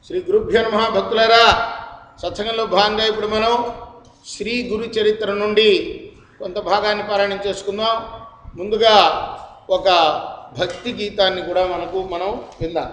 శ్రీ గురుభ్యో నమః. భక్తులారా, సత్సంగంలో భాగంగా ఇప్పుడు మనం శ్రీ గురు చరిత్ర నుండి కొంత భాగాన్ని పారాయణం చేసుకుందాం. ముందుగా ఒక భక్తి గీతాన్ని కూడా మనం విందాం.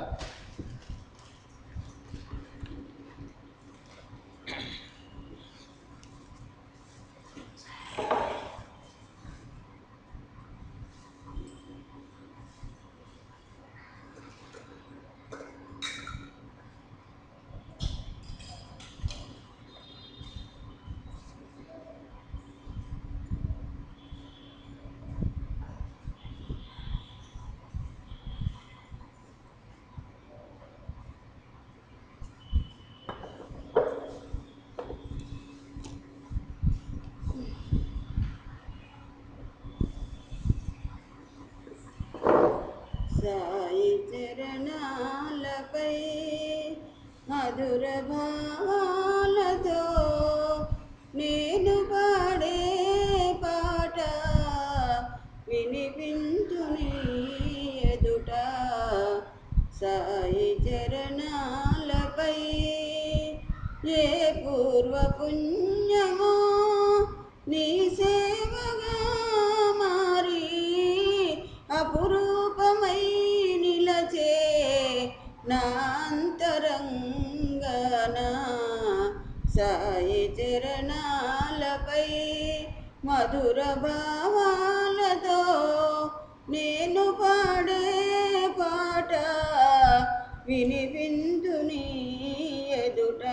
సాయి చరణాలపై మధుర భావాలతో నేను పాడే పాట వినిపించుని ఎదుట. సాయి చరణాలపై ఏ పూర్వ పుణ్యమో నీ సేవగా మారి అపురూపమై నిలచే నా అంతరంగన. సాయి చరణాలపై మధుర భావాలతో నేను పాడే పాట వినిపించుని ఎదుట.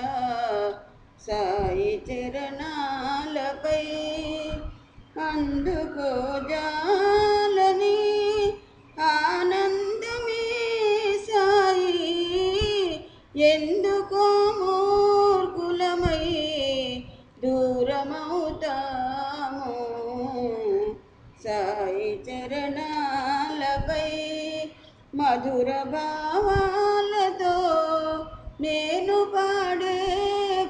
సాయి చరణాలపై అందుకో జాలని ఆనందమే సాయి, ఎందుకో మూర్ఖులమై దూరమవుతాము. సాయి చరణాలపై మధుర భావాలతో నేను పాడే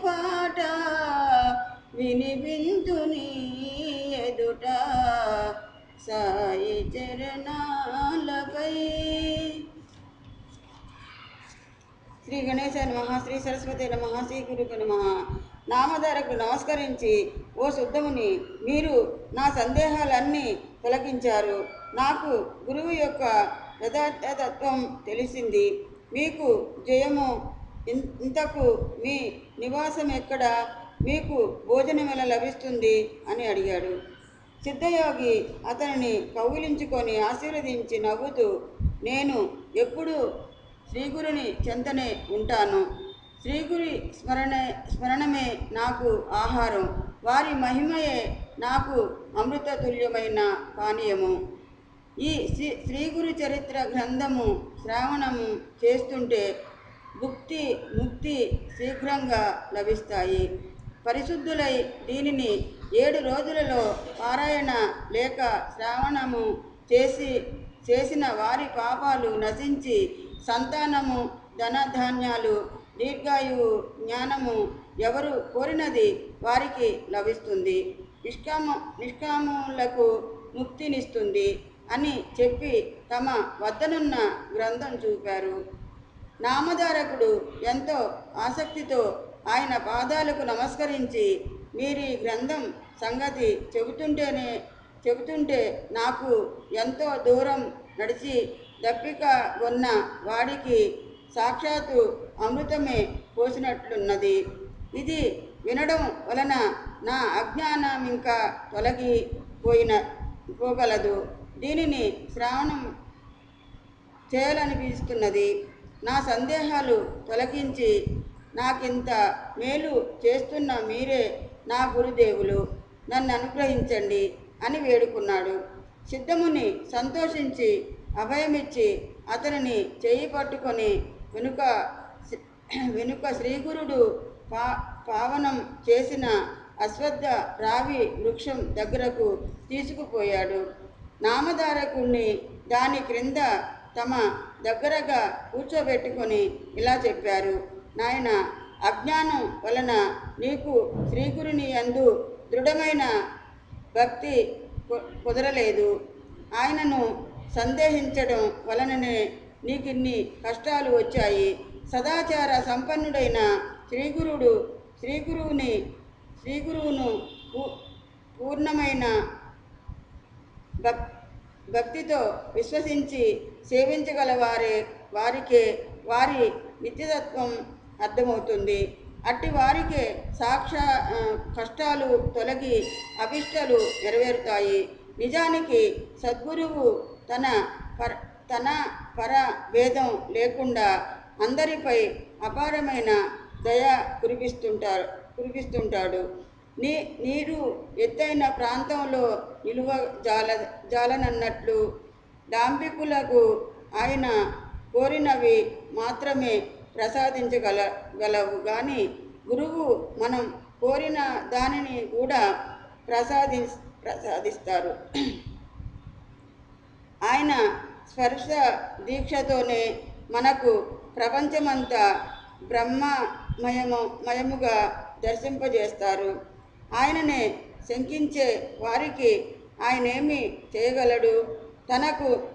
పాట వినిపించుని ఎదుట. సాయి చరణాలపై. శ్రీ గణేశాయ నమః, శ్రీ సరస్వతి నమః, శ్రీ గురుకు నమః. నామధారకు నమస్కరించి, ఓ శుద్ధముని, మీరు నా సందేహాలన్నీ తొలగించారు. నాకు గురువు యొక్క యథార్థతత్వం తెలిసింది. మీకు జయము. ఇంతకు మీ నివాసం ఎక్కడ? మీకు భోజనం ఎలా లభిస్తుంది అని అడిగాడు. సిద్ధయోగి అతనిని కౌగిలించుకొని ఆశీర్వదించి నవ్వుతూ, నేను ఎప్పుడూ శ్రీగురుని చెంతనే ఉంటాను. శ్రీగురి స్మరణమే నాకు ఆహారం. వారి మహిమయే నాకు అమృతతుల్యమైన పానీయము. ఈ శ్రీగురు చరిత్ర గ్రంథము శ్రావణము చేస్తుంటే భుక్తి ముక్తి శీఘ్రంగా లభిస్తాయి. పరిశుద్ధులై దీనిని 7 రోజులలో పారాయణ లేక శ్రావణము చేసిన వారి పాపాలు నశించి సంతానము, ధనధాన్యాలు, దీర్ఘాయువు, జ్ఞానము ఎవరు కోరినది వారికి లభిస్తుంది. నిష్కాములకు ముక్తినిస్తుంది అని చెప్పి తమ వద్దనున్న గ్రంథం చూపారు. నామధారకుడు ఎంతో ఆసక్తితో ఆయన పాదాలకు నమస్కరించి, మీరీ గ్రంథం సంగతి చెబుతుంటే నాకు ఎంతో దూరం నడిచి దప్పిక ఉన్న వాడికి సాక్షాత్తు అమృతమే పోసినట్లున్నది. ఇది వినడం వలన నా అజ్ఞానం ఇంకా పోగలదు. దీనిని శ్రావణం చేయాలనిపిస్తున్నది. నా సందేహాలు తొలగించి నాకింత మేలు చేస్తున్న మీరే నా గురుదేవులు, నన్ను అనుగ్రహించండి అని వేడుకున్నాడు. సిద్ధముని సంతోషించి అభయమిచ్చి అతనిని చేయి పట్టుకొని వెనుక శ్రీగురుడు పావనం చేసిన అశ్వత్థ రావి వృక్షం దగ్గరకు తీసుకుపోయాడు. నామధారకుణ్ణి దాని క్రింద తమ దగ్గరగా కూర్చోబెట్టుకొని ఇలా చెప్పారు, నాయన, అజ్ఞానం వలన నీకు శ్రీగురుని యందు దృఢమైన భక్తి కుదరలేదు. ఆయనను సందేహించడం వలననే నీకిన్ని కష్టాలు వచ్చాయి. సదాచార సంపన్నుడైన శ్రీగురువును పూర్ణమైన భక్తితో విశ్వసించి సేవించగల వారికే వారి నిత్యతత్వం అర్థమవుతుంది. అట్టి వారికే కష్టాలు తొలగి అభిష్టాలు నెరవేరుతాయి. నిజానికి సద్గురువు తన పర భేదం లేకుండా అందరిపై అపారమైన దయ కురిపిస్తుంటాడు. నీరు ఎత్తైన ప్రాంతంలో నిలువ జాలనన్నట్లు డాంబికులకు ఆయన కోరినవి మాత్రమే ప్రసాదించగలవు కానీ గురువు మనం కోరిన దానిని కూడా ప్రసాదిస్తారు. ఆయన స్పర్శ దీక్షతోనే మనకు ప్రపంచమంతా బ్రహ్మమయముగా దర్శింపజేస్తారు. ఆయననే శంకించే వారికి ఆయనేమి చేయగలడు?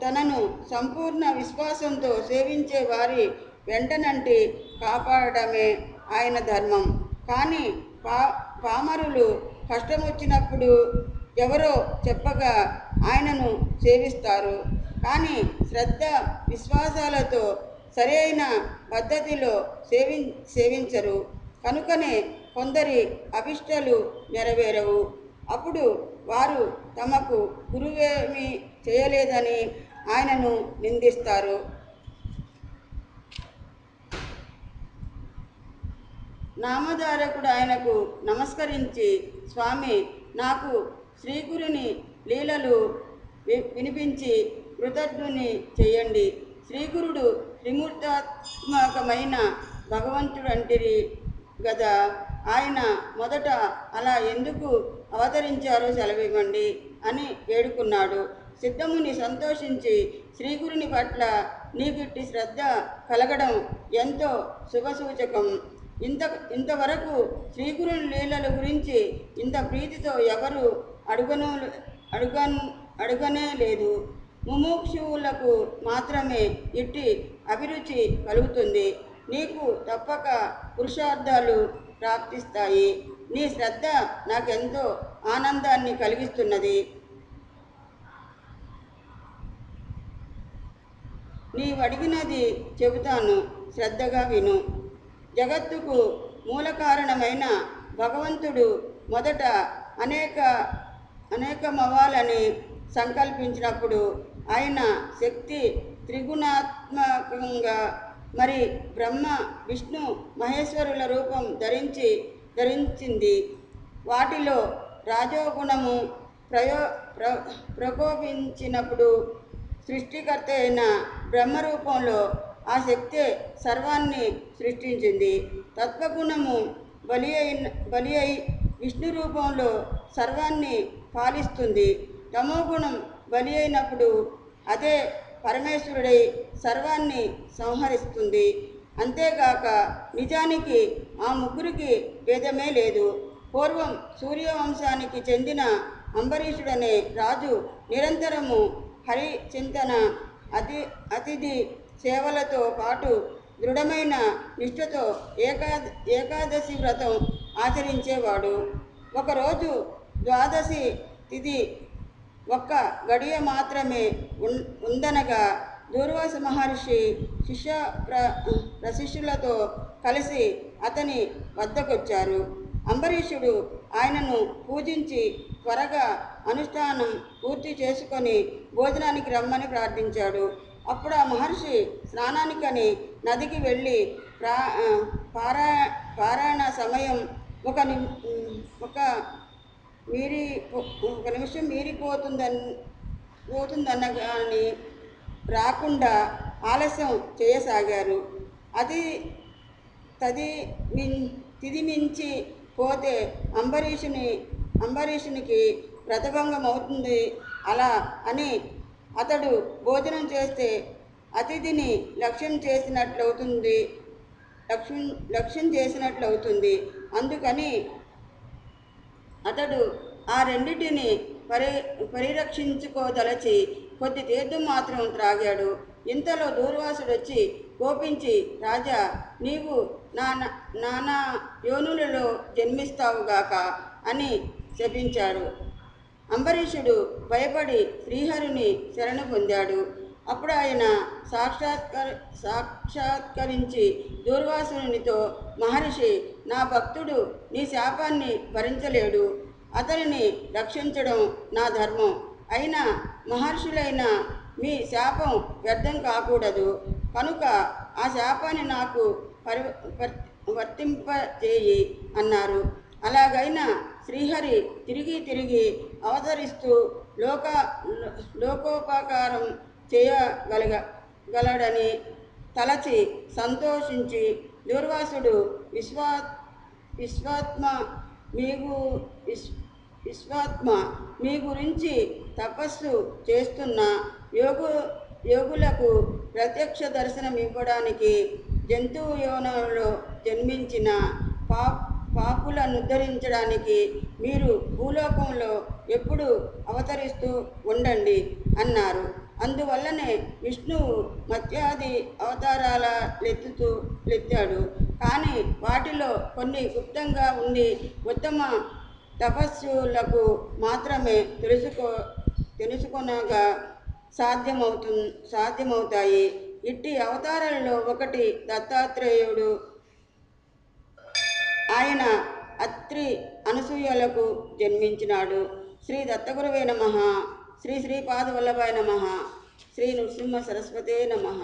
తనను సంపూర్ణ విశ్వాసంతో సేవించే వారి వెంటనంటి కాపాడటమే ఆయన ధర్మం. కానీ పామరులు కష్టమొచ్చినప్పుడు ఎవరో చెప్పగా ఆయనను సేవిస్తారు. కానీ శ్రద్ధ విశ్వాసాలతో సరైన పద్ధతిలో సేవించరు. కనుకనే కొందరి అభిష్టాలు నెరవేరవు. అప్పుడు వారు తమకు గురువేమీ చేయలేదని ఆయనను నిందిస్తారు. నామధారకుడు ఆయనకు నమస్కరించి, స్వామి, నాకు శ్రీగురుని లీలలు వినిపించి కృతజ్ఞుని చేయండి. శ్రీగురుడు త్రిమూర్తాత్మకమైన భగవంతుడంటిరి గదా, ఆయన మొదట అలా ఎందుకు అవతరించారో సెలవివ్వండి అని వేడుకున్నాడు. సిద్ధముని సంతోషించి, శ్రీగురుని పట్ల నీకిట్టి శ్రద్ధ కలగడం ఎంతో శుభసూచకం. ఇంతవరకు శ్రీగురుని లీలల గురించి ఇంత ప్రీతితో ఎవరు అడుగనే లేదు. ముముక్షువులకు మాత్రమే ఇట్టి అభిరుచి కలుగుతుంది. నీకు తప్పక పురుషార్థాలు ప్రాప్తిస్తాయి. నీ శ్రద్ధ నాకెంతో ఆనందాన్ని కలిగిస్తున్నది. నీవడిగినది చెబుతాను, శ్రద్ధగా విను. జగత్తుకు మూల కారణమైన భగవంతుడు మొదట అనేకమవ్వాలని సంకల్పించినప్పుడు ఆయన శక్తి త్రిగుణాత్మకంగా మరి బ్రహ్మ విష్ణు మహేశ్వరుల రూపం ధరించింది. వాటిలో రాజోగుణము ప్రకోపించినప్పుడు సృష్టికర్త అయిన బ్రహ్మరూపంలో ఆ శక్తే సర్వాన్ని సృష్టించింది. తత్వగుణము బలి అయి విష్ణు రూపంలో సర్వాన్ని పాలిస్తుంది. తమోగుణం బలి అయినప్పుడు అదే పరమేశ్వరుడై సర్వాన్ని సంహరిస్తుంది. అంతేగాక నిజానికి ఆ ముగ్గురికి భేదమే లేదు. పూర్వం సూర్యవంశానికి చెందిన అంబరీషుడనే రాజు నిరంతరము హరి చింతన అతిథి సేవలతో పాటు దృఢమైన నిష్ఠతో ఏకాదశి వ్రతం ఆచరించేవాడు. ఒకరోజు ద్వాదశి తిథి ఒక్క గడియ మాత్రమే ఉందనగా దూర్వాస మహర్షి ప్రశిష్యులతో కలిసి అతని వద్దకొచ్చారు. అంబరీషుడు ఆయనను పూజించి త్వరగా అనుష్ఠానం పూర్తి చేసుకొని భోజనానికి రమ్మని ప్రార్థించాడు. అప్పుడు ఆ మహర్షి స్నానానికని నదికి వెళ్ళి పారాయణ సమయం ఒక నిమిషం మీరిపోతుందనగాని రాకుండా ఆలస్యం చేయసాగారు. తిది మించి పోతే అంబరీషునికి వ్రతభంగం అవుతుంది. అలా అని అతడు భోజనం చేస్తే అతిథిని లక్ష్యం చేసినట్లవుతుంది. అందుకని అతడు ఆ రెండిటిని పరిరక్షించుకోదలచి కొద్ది తీర్థం మాత్రం త్రాగాడు. ఇంతలో దూర్వాసుడు వచ్చి కోపించి, రాజా, నీవు నానా యోనులలో జన్మిస్తావుగాక అని శపించాడు. అంబరీషుడు భయపడి శ్రీహరిని శరణు పొందాడు. అప్పుడు ఆయన సాక్షాత్కరించి దూర్వాసునితో, మహర్షి, నా భక్తుడు నీ శాపాన్ని భరించలేడు. అతనిని రక్షించడం నా ధర్మం. అయినా మహర్షులైన మీ శాపం వ్యర్థం కాకూడదు కనుక ఆ శాపాన్ని నాకు వర్తింపజేయి అన్నారు. అలాగైనా శ్రీహరి తిరిగి అవతరిస్తూ లోకోపకారం చేయగలడని తలచి సంతోషించి, దూర్వాసుడు విశ్వాత్మ మీ గురించి తపస్సు చేస్తున్న యోగులకు ప్రత్యక్ష దర్శనం ఇవ్వడానికి జంతువు యోనంలో జన్మించిన పాపులను ఉద్ధరించడానికి మీరు భూలోకంలో ఎప్పుడు అవతరిస్తూ ఉండండి అన్నారు. అందువల్లనే విష్ణువు మత్స్యాది అవతారాలెత్తాడు. కానీ వాటిలో కొన్ని గుప్తంగా ఉండి ఉత్తమ తపస్సులకు మాత్రమే తెలుసుకొనగా సాధ్యమవుతాయి. ఇట్టి అవతారాలలో ఒకటి దత్తాత్రేయుడు. ఆయన అత్రి అనసూయలకు జన్మించినాడు. శ్రీ దత్తగురువే నమః. శ్రీ శ్రీపాదవల్లభాయ నమః. శ్రీ నృసింహ సరస్వతే నమః.